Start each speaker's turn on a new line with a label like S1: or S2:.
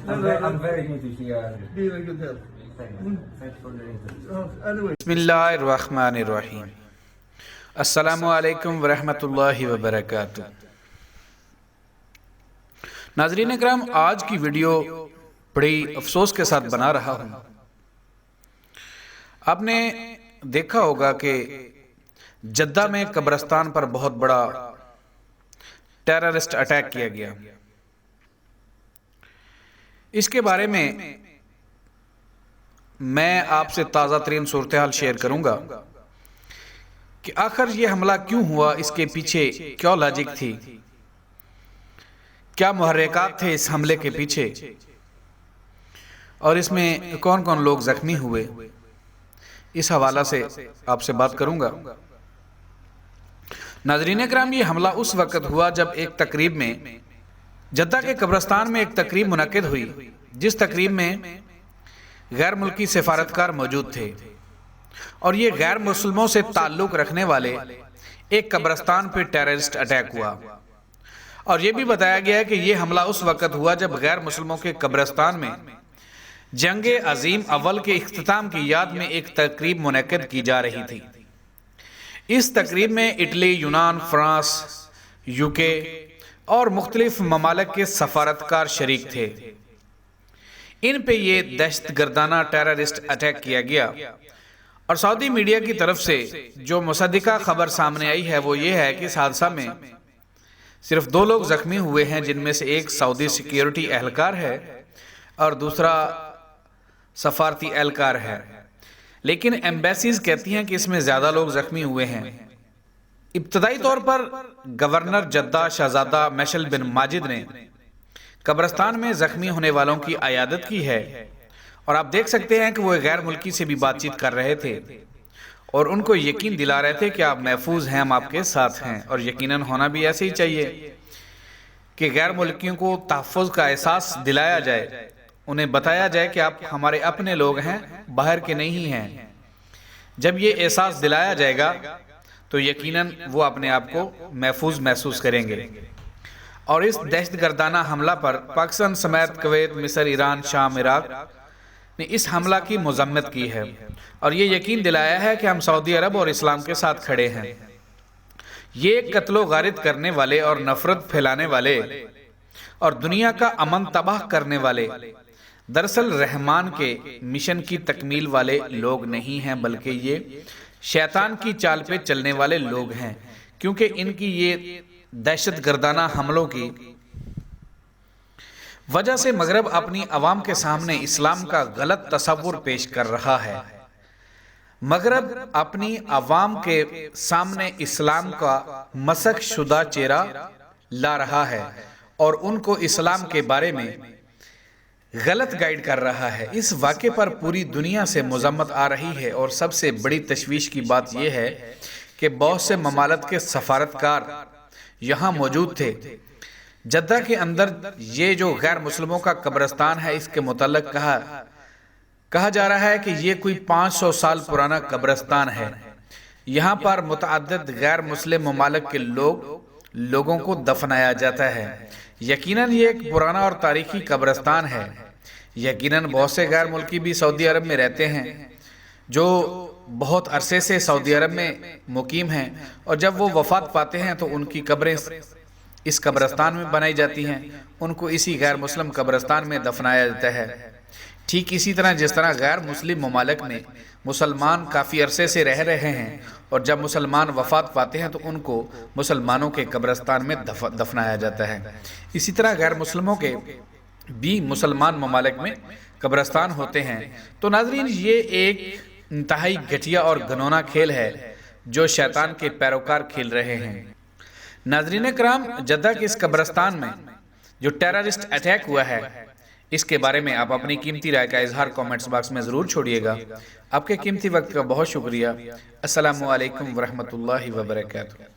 S1: I'm very new to here.
S2: Be in good health.
S1: Thanks for the interview.
S2: Anyway.
S3: बिस्मिल्लाहिर्रहमानिर्रहीम। अस्सलामु अलैकुम वरहमतुल्लाहि वबरकातुह। नाज़रीन इकराम, आज की वीडियो बड़ी अफसोस के साथ बना रहा हूँ। आपने देखा होगा कि जद्दा में कब्रिस्तान पर बहुत बड़ा टेररिस्ट अटैक किया गया। इसके बारे में मैं आपसे ताज़ा तरीन सूरत हाल शेयर करूंगा कि आखिर ये हमला क्यों हुआ, इसके पीछे क्या लॉजिक थी, क्या मुहर्रिकात थे इस हमले के पीछे, और इसमें कौन कौन लोग जख्मी हुए। इस हवाला से आपसे बात करूंगा। नाज़रीन इकराम, ये हमला उस वक्त हुआ जब एक तकरीब में जद्दा के कब्रिस्तान में एक तकरीब मुनक्किद हुई, जिस तकरीब में गैर मुल्की सिफारतकार मौजूद थे और ये गैर मुस्लिमों से ताल्लुक रखने वाले एक कब्रिस्तान पे टेररिस्ट अटैक हुआ। और ये भी बताया गया है कि ये हमला उस वक्त हुआ जब गैर मुस्लिमों के कब्रिस्तान में जंगे अजीम अव्वल के इख्तिताम की याद में एक तकरीब मुनक्किद की जा रही थी। इस तकरीब में इटली, यूनान, फ्रांस, यूके और मुख्तलिफ ममालिक के सफारतकार शरीक थे। इन पे ये दहशतगर्दाना टेररिस्ट अटैक किया गया। और सऊदी मीडिया की तरफ से जो मुसद्दिका खबर सामने आई है वो ये है कि इस हादसा में सिर्फ 2 लोग जख्मी हुए हैं, जिनमें से एक सऊदी सिक्योरिटी एहलकार है और दूसरा सफारती एहलकार है। लेकिन एम्बेसीज कहती हैं कि इसमें ज्यादा लोग जख्मी हुए हैं। इब्तदाई तौर पर गवर्नर जद्दा शहजादा मैशल बिन माजिद ने कब्रिस्तान में जख्मी होने वालों की अयादत की है और आप देख सकते हैं कि वो गैर मुल्की से भी बातचीत कर रहे थे और उनको यकीन दिला रहे थे कि आप महफूज हैं, हम आपके साथ हैं। और यकीनन होना भी ऐसे ही चाहिए कि गैर मुल्कियों को तहफ़्फ़ुज़ का एहसास दिलाया जाए, उन्हें बताया जाए कि आप हमारे अपने लोग हैं, बाहर के नहीं हैं। जब ये एहसास दिलाया जाएगा तो यकीनन वो अपने आप को महफूज महसूस करेंगे। और इस दहशतगर्दाना हमला पर पाकिस्तान समेत कुवैत, मिस्र, ईरान, शाम, इराक ने इस हमला की मज़म्मत की है और ये यकीन दिलाया है कि हम सऊदी अरब और इस्लाम के साथ खड़े हैं। ये कत्लो गारिद करने वाले और नफरत फैलाने वाले और दुनिया का अमन तबाह करने वाले दरअसल रहमान के मिशन की तकमील वाले लोग नहीं हैं, बल्कि ये शैतान की चाल पे चलने वाले लोग हैं। क्योंकि इनकी ये दहशतगर्दाना हमलों की वजह से मगरब अपनी अवाम के सामने इस्लाम का गलत तस्वुर पेश कर रहा है। मगरब अपनी अवाम के सामने इस्लाम का मसख शुदा चेहरा ला रहा है और उनको इस्लाम के बारे में गलत गाइड कर रहा है। इस वाक़े पर पूरी दुनिया से मज़म्मत आ रही है और सबसे बड़ी तशवीश की बात यह है कि बहुत से ममालिक के सफारतकार यहाँ मौजूद थे। जद्दा के अंदर ये जो गैर मुस्लिमों का कब्रिस्तान है, इसके मुतल्लिक़ कहा जा रहा है कि ये कोई 500 साल पुराना कब्रिस्तान है। यहाँ पर मुतअद्दिद गैर मुस्लिम ममालिक के लोगों को दफनाया जाता है। यकीनन ये एक पुराना और तारीखी कब्रिस्तान है। यकीनन बहुत से गैर मुल्की भी सऊदी अरब में रहते हैं जो बहुत अरसे से सऊदी अरब में मुकीम हैं और जब वो वफात पाते हैं तो उनकी कब्रें इस कब्रिस्तान में बनाई जाती हैं, उनको इसी गैर मुस्लिम कब्रिस्तान में दफनाया जाता है। ठीक इसी तरह जिस तरह गैर मुस्लिम ममालिक में मुसलमान काफ़ी अरसे से रह रहे हैं और जब मुसलमान वफात पाते हैं तो उनको मुसलमानों के कब्रिस्तान में दफनाया जाता है। इसी तरह गैर मुस्लिमों के भी मुसलमान ममालिक में कब्रिस्तान होते हैं। तो नाज़रीन, ये एक इंतहाई घटिया और घिनौना खेल है जो शैतान के पैरोकार खेल रहे हैं। नाज़रीन कराम, जद्दा के इस कब्रिस्तान में जो टेररिस्ट अटैक हुआ है, इसके बारे में आप अपनी कीमती राय का इजहार कमेंट्स बॉक्स में ज़रूर छोड़िएगा। आपके कीमती वक्त का बहुत शुक्रिया। अस्सलामु अलैकुम वरहमतुल्लाहि वबरकातुहू।